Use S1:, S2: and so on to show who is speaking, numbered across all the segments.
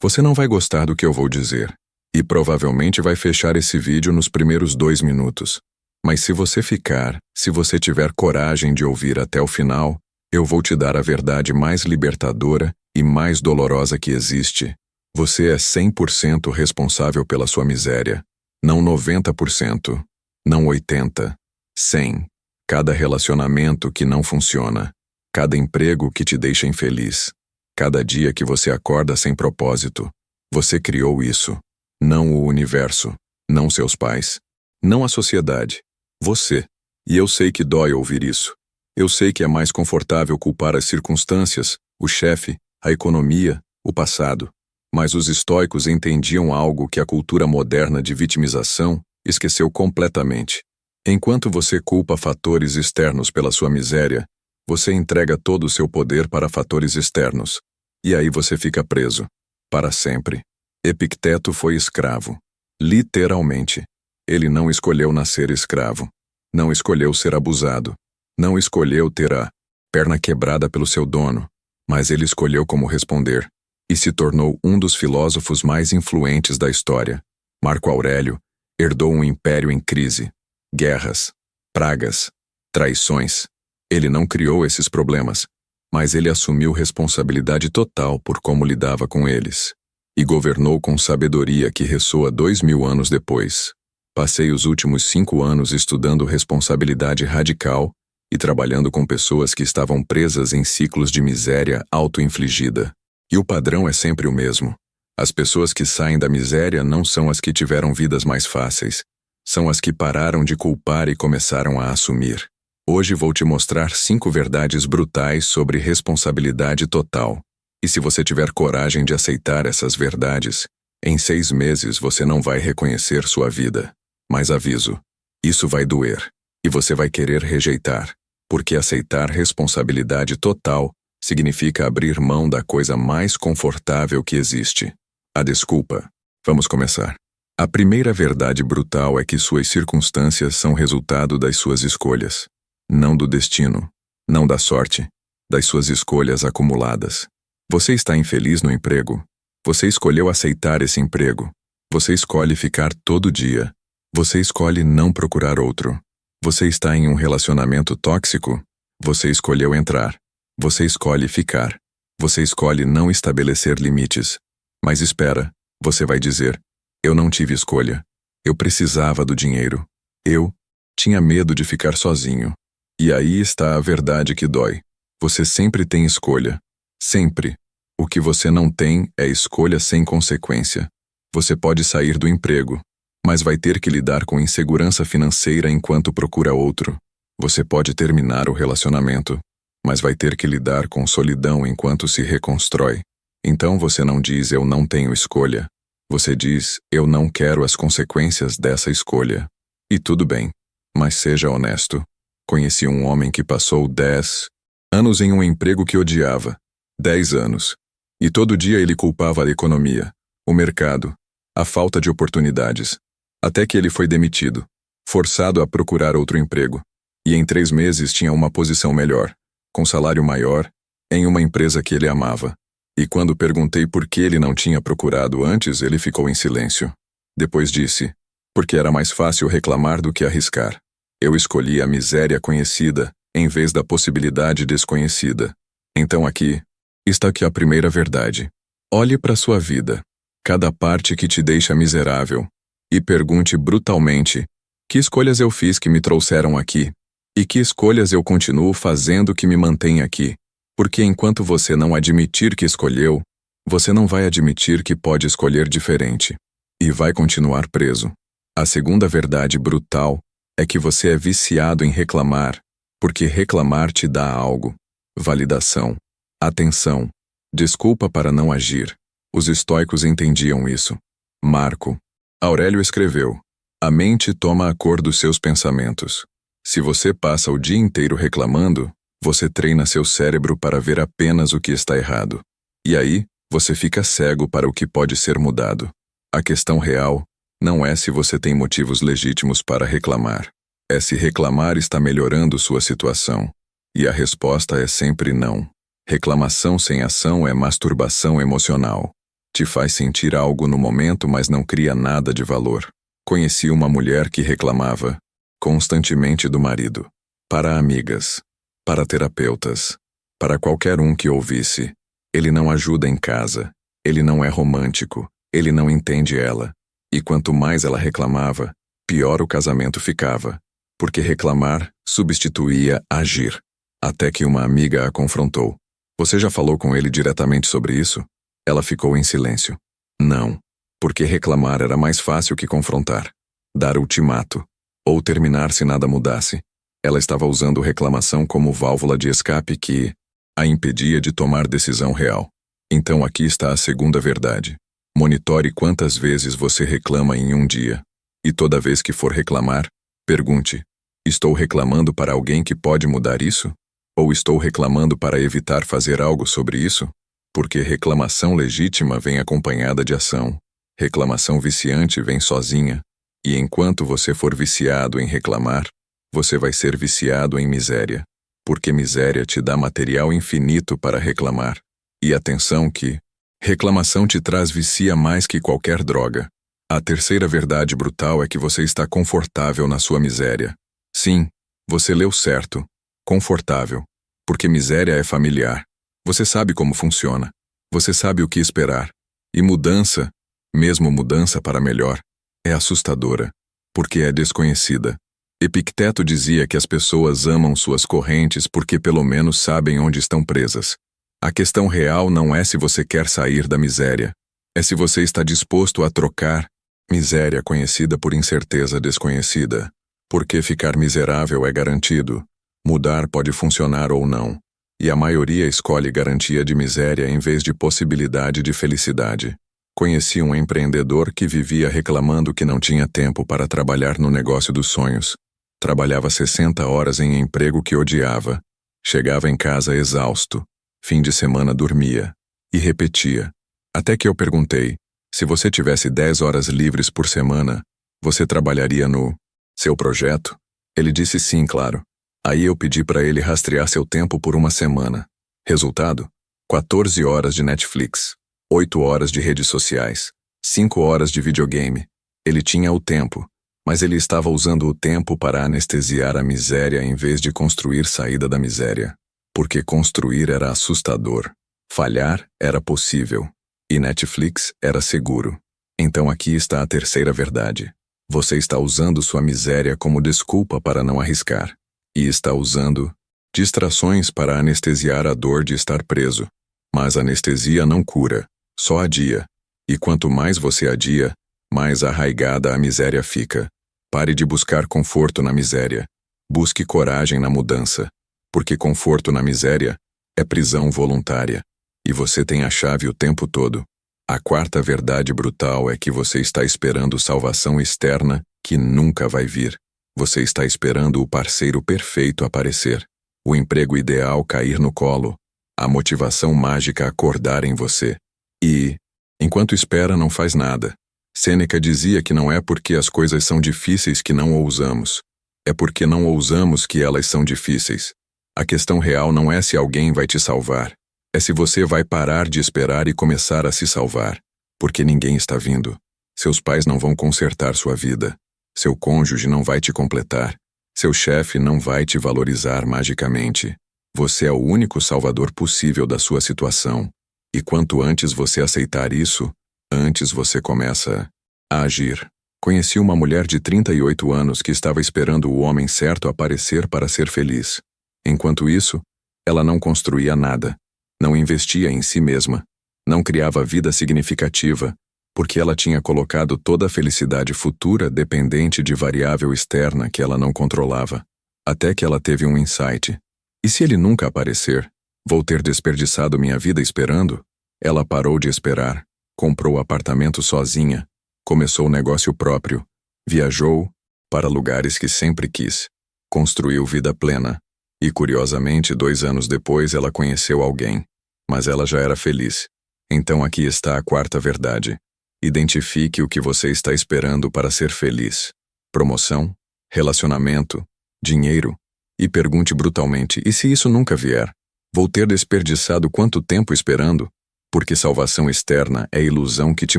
S1: Você não vai gostar do que eu vou dizer. E provavelmente vai fechar esse vídeo nos primeiros 2 minutos. Mas se você tiver coragem de ouvir até o final, eu vou te dar a verdade mais libertadora e mais dolorosa que existe. Você é 100% responsável pela sua miséria. Não 90%. Não 80%. 100%. Cada relacionamento que não funciona. Cada emprego que te deixa infeliz. Cada dia que você acorda sem propósito. Você criou isso. Não o universo. Não seus pais. Não a sociedade. Você. E eu sei que dói ouvir isso. Eu sei que é mais confortável culpar as circunstâncias, o chefe, a economia, o passado. Mas os estoicos entendiam algo que a cultura moderna de vitimização esqueceu completamente. Enquanto você culpa fatores externos pela sua miséria, você entrega todo o seu poder para fatores externos. E aí você fica preso. Para sempre. Epicteto foi escravo. Literalmente. Ele não escolheu nascer escravo. Não escolheu ser abusado. Não escolheu ter a perna quebrada pelo seu dono. Mas ele escolheu como responder. E se tornou um dos filósofos mais influentes da história. Marco Aurélio herdou um império em crise. Guerras, pragas, traições. Ele não criou esses problemas, mas ele assumiu responsabilidade total por como lidava com eles. E governou com sabedoria que ressoa 2000 anos depois. Passei os últimos 5 anos estudando responsabilidade radical e trabalhando com pessoas que estavam presas em ciclos de miséria auto-infligida. E o padrão é sempre o mesmo. As pessoas que saem da miséria não são as que tiveram vidas mais fáceis. São as que pararam de culpar e começaram a assumir. Hoje vou te mostrar 5 verdades brutais sobre responsabilidade total. E se você tiver coragem de aceitar essas verdades, em 6 meses você não vai reconhecer sua vida. Mas aviso, isso vai doer. E você vai querer rejeitar. Porque aceitar responsabilidade total significa abrir mão da coisa mais confortável que existe. A desculpa. Vamos começar. A primeira verdade brutal é que suas circunstâncias são resultado das suas escolhas. Não do destino. Não da sorte. Das suas escolhas acumuladas. Você está infeliz no emprego? Você escolheu aceitar esse emprego. Você escolhe ficar todo dia. Você escolhe não procurar outro. Você está em um relacionamento tóxico? Você escolheu entrar. Você escolhe ficar. Você escolhe não estabelecer limites. Mas espera, você vai dizer: eu não tive escolha. Eu precisava do dinheiro. Eu tinha medo de ficar sozinho. E aí está a verdade que dói. Você sempre tem escolha. Sempre. O que você não tem é escolha sem consequência. Você pode sair do emprego, mas vai ter que lidar com insegurança financeira enquanto procura outro. Você pode terminar o relacionamento, mas vai ter que lidar com solidão enquanto se reconstrói. Então você não diz eu não tenho escolha. Você diz eu não quero as consequências dessa escolha. E tudo bem, mas seja honesto. Conheci um homem que passou 10 anos em um emprego que odiava. 10 anos. E todo dia ele culpava a economia, o mercado, a falta de oportunidades. Até que ele foi demitido, forçado a procurar outro emprego. E em 3 meses tinha uma posição melhor, com salário maior, em uma empresa que ele amava. E quando perguntei por que ele não tinha procurado antes, ele ficou em silêncio. Depois disse: porque era mais fácil reclamar do que arriscar. Eu escolhi a miséria conhecida, em vez da possibilidade desconhecida. Então aqui está a primeira verdade. Olhe para sua vida, cada parte que te deixa miserável, e pergunte brutalmente: que escolhas eu fiz que me trouxeram aqui? E que escolhas eu continuo fazendo que me mantém aqui? Porque enquanto você não admitir que escolheu, você não vai admitir que pode escolher diferente. E vai continuar preso. A segunda verdade brutal é que você é viciado em reclamar, porque reclamar te dá algo. Validação. Atenção. Desculpa para não agir. Os estoicos entendiam isso. Marco Aurélio escreveu: a mente toma a cor dos seus pensamentos. Se você passa o dia inteiro reclamando, você treina seu cérebro para ver apenas o que está errado. E aí, você fica cego para o que pode ser mudado. A questão real não é se você tem motivos legítimos para reclamar. É se reclamar está melhorando sua situação. E a resposta é sempre não. Reclamação sem ação é masturbação emocional. Te faz sentir algo no momento, mas não cria nada de valor. Conheci uma mulher que reclamava constantemente do marido. Para amigas, para terapeutas, para qualquer um que ouvisse. Ele não ajuda em casa, ele não é romântico, ele não entende ela. E quanto mais ela reclamava, pior o casamento ficava. Porque reclamar substituía agir. Até que uma amiga a confrontou. Você já falou com ele diretamente sobre isso? Ela ficou em silêncio. Não, porque reclamar era mais fácil que confrontar. Dar ultimato, ou terminar se nada mudasse. Ela estava usando reclamação como válvula de escape que a impedia de tomar decisão real. Então aqui está a segunda verdade. Monitore quantas vezes você reclama em um dia. E toda vez que for reclamar, pergunte: estou reclamando para alguém que pode mudar isso? Ou estou reclamando para evitar fazer algo sobre isso? Porque reclamação legítima vem acompanhada de ação. Reclamação viciante vem sozinha. E enquanto você for viciado em reclamar, você vai ser viciado em miséria. Porque miséria te dá material infinito para reclamar. E atenção que reclamação te traz vicia mais que qualquer droga. A terceira verdade brutal é que você está confortável na sua miséria. Sim, você leu certo. Confortável. Porque miséria é familiar. Você sabe como funciona. Você sabe o que esperar. E mudança, mesmo mudança para melhor, é assustadora. Porque é desconhecida. Epicteto dizia que as pessoas amam suas correntes porque pelo menos sabem onde estão presas. A questão real não é se você quer sair da miséria. É se você está disposto a trocar miséria conhecida por incerteza desconhecida. Porque ficar miserável é garantido. Mudar pode funcionar ou não. E a maioria escolhe garantia de miséria em vez de possibilidade de felicidade. Conheci um empreendedor que vivia reclamando que não tinha tempo para trabalhar no negócio dos sonhos. Trabalhava 60 horas em emprego que odiava. Chegava em casa exausto. Fim de semana dormia. E repetia. Até que eu perguntei, se você tivesse 10 horas livres por semana, você trabalharia no seu projeto? Ele disse sim, claro. Aí eu pedi para ele rastrear seu tempo por uma semana. Resultado? 14 horas de Netflix, 8 horas de redes sociais, 5 horas de videogame. Ele tinha o tempo, mas ele estava usando o tempo para anestesiar a miséria em vez de construir saída da miséria. Porque construir era assustador. Falhar era possível. E Netflix era seguro. Então aqui está a terceira verdade. Você está usando sua miséria como desculpa para não arriscar. E está usando distrações para anestesiar a dor de estar preso. Mas anestesia não cura, só adia. E quanto mais você adia, mais arraigada a miséria fica. Pare de buscar conforto na miséria. Busque coragem na mudança. Porque conforto na miséria é prisão voluntária. E você tem a chave o tempo todo. A quarta verdade brutal é que você está esperando salvação externa que nunca vai vir. Você está esperando o parceiro perfeito aparecer, o emprego ideal cair no colo, a motivação mágica acordar em você. E, enquanto espera, não faz nada. Sêneca dizia que não é porque as coisas são difíceis que não ousamos. É porque não ousamos que elas são difíceis. A questão real não é se alguém vai te salvar. É se você vai parar de esperar e começar a se salvar. Porque ninguém está vindo. Seus pais não vão consertar sua vida. Seu cônjuge não vai te completar. Seu chefe não vai te valorizar magicamente. Você é o único salvador possível da sua situação. E quanto antes você aceitar isso, antes você começa a agir. Conheci uma mulher de 38 anos que estava esperando o homem certo aparecer para ser feliz. Enquanto isso, ela não construía nada. Não investia em si mesma. Não criava vida significativa. Porque ela tinha colocado toda a felicidade futura dependente de variável externa que ela não controlava. Até que ela teve um insight. E se ele nunca aparecer? Vou ter desperdiçado minha vida esperando? Ela parou de esperar, comprou apartamento sozinha, começou negócio próprio, viajou para lugares que sempre quis, construiu vida plena. E curiosamente, 2 anos depois ela conheceu alguém. Mas ela já era feliz. Então aqui está a quarta verdade. Identifique o que você está esperando para ser feliz. Promoção, relacionamento, dinheiro. E pergunte brutalmente, e se isso nunca vier? Vou ter desperdiçado quanto tempo esperando? Porque salvação externa é ilusão que te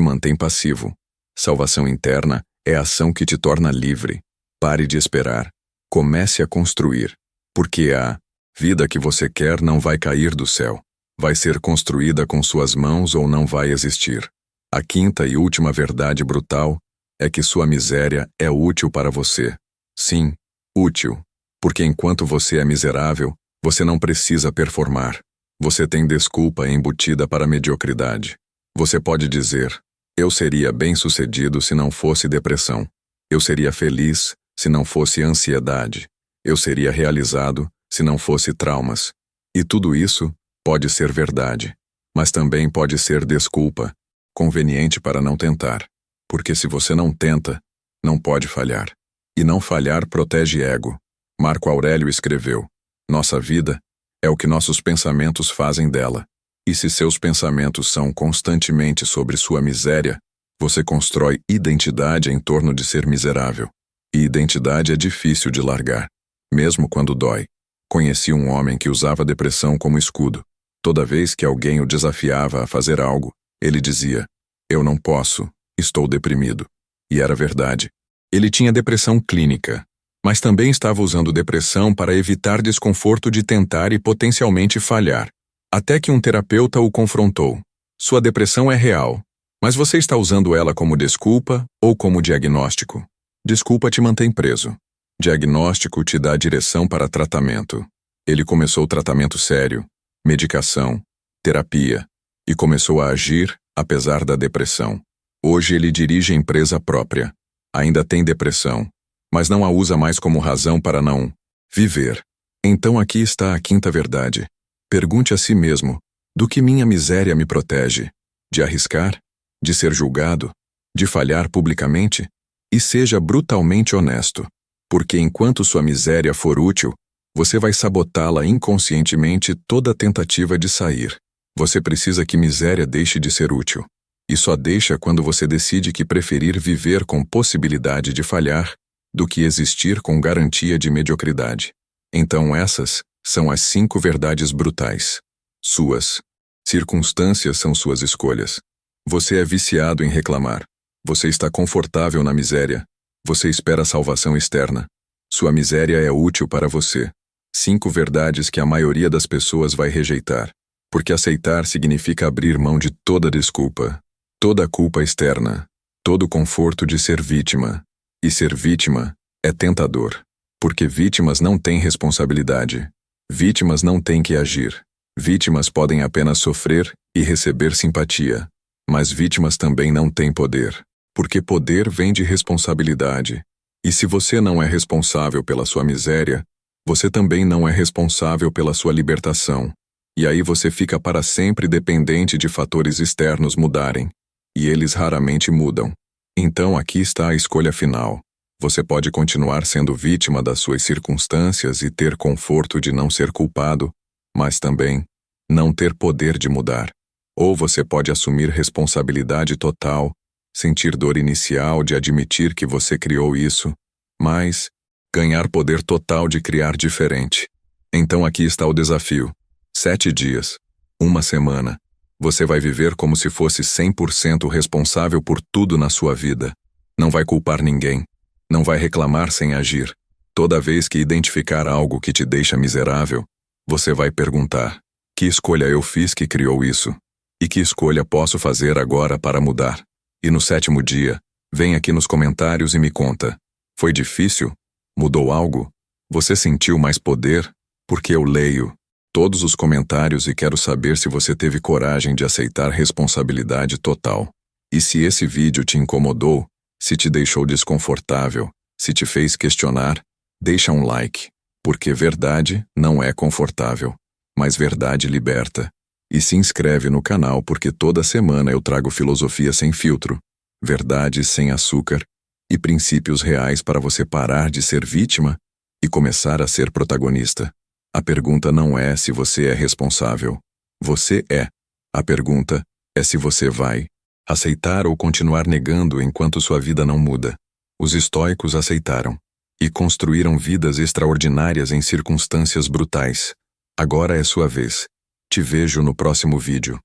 S1: mantém passivo. Salvação interna é ação que te torna livre. Pare de esperar. Comece a construir. Porque a vida que você quer não vai cair do céu. Vai ser construída com suas mãos ou não vai existir. A quinta e última verdade brutal é que sua miséria é útil para você. Sim, útil. Porque enquanto você é miserável, você não precisa performar. Você tem desculpa embutida para a mediocridade. Você pode dizer: eu seria bem-sucedido se não fosse depressão. Eu seria feliz se não fosse ansiedade. Eu seria realizado se não fosse traumas. E tudo isso pode ser verdade, mas também pode ser desculpa, conveniente para não tentar. Porque se você não tenta, não pode falhar. E não falhar protege ego. Marco Aurélio escreveu: nossa vida é o que nossos pensamentos fazem dela. E se seus pensamentos são constantemente sobre sua miséria, você constrói identidade em torno de ser miserável. E identidade é difícil de largar, mesmo quando dói. Conheci um homem que usava depressão como escudo. Toda vez que alguém o desafiava a fazer algo, ele dizia: eu não posso, estou deprimido. E era verdade. Ele tinha depressão clínica, mas também estava usando depressão para evitar desconforto de tentar e potencialmente falhar. Até que um terapeuta o confrontou. Sua depressão é real, mas você está usando ela como desculpa ou como diagnóstico? Desculpa te mantém preso. Diagnóstico te dá direção para tratamento. Ele começou tratamento sério, medicação, terapia, e começou a agir apesar da depressão. Hoje ele dirige empresa própria. Ainda tem depressão, mas não a usa mais como razão para não viver. Então aqui está a quinta verdade. Pergunte a si mesmo: do que minha miséria me protege? De arriscar? De ser julgado? De falhar publicamente? E seja brutalmente honesto. Porque enquanto sua miséria for útil, você vai sabotá-la inconscientemente toda tentativa de sair. Você precisa que miséria deixe de ser útil. E só deixa quando você decide que preferir viver com possibilidade de falhar do que existir com garantia de mediocridade. Então essas são as 5 verdades brutais. Suas. Circunstâncias são suas escolhas. Você é viciado em reclamar. Você está confortável na miséria. Você espera salvação externa. Sua miséria é útil para você. 5 verdades que a maioria das pessoas vai rejeitar. Porque aceitar significa abrir mão de toda desculpa, toda culpa externa, todo conforto de ser vítima. E ser vítima é tentador. Porque vítimas não têm responsabilidade. Vítimas não têm que agir. Vítimas podem apenas sofrer e receber simpatia. Mas vítimas também não têm poder. Porque poder vem de responsabilidade. E se você não é responsável pela sua miséria, você também não é responsável pela sua libertação. E aí você fica para sempre dependente de fatores externos mudarem. E eles raramente mudam. Então aqui está a escolha final. Você pode continuar sendo vítima das suas circunstâncias e ter conforto de não ser culpado, mas também não ter poder de mudar. Ou você pode assumir responsabilidade total, sentir dor inicial de admitir que você criou isso, mas ganhar poder total de criar diferente. Então aqui está o desafio. 7 dias, 1 semana. Você vai viver como se fosse 100% responsável por tudo na sua vida. Não vai culpar ninguém. Não vai reclamar sem agir. Toda vez que identificar algo que te deixa miserável, você vai perguntar: que escolha eu fiz que criou isso? E que escolha posso fazer agora para mudar? E no 7º dia, vem aqui nos comentários e me conta. Foi difícil? Mudou algo? Você sentiu mais poder? Porque eu leio todos os comentários e quero saber se você teve coragem de aceitar responsabilidade total. E se esse vídeo te incomodou, se te deixou desconfortável, se te fez questionar, deixa um like. Porque verdade não é confortável, mas verdade liberta. E se inscreve no canal porque toda semana eu trago filosofia sem filtro, verdades sem açúcar e princípios reais para você parar de ser vítima e começar a ser protagonista. A pergunta não é se você é responsável. Você é. A pergunta é se você vai aceitar ou continuar negando enquanto sua vida não muda. Os estoicos aceitaram e construíram vidas extraordinárias em circunstâncias brutais. Agora é sua vez. Te vejo no próximo vídeo.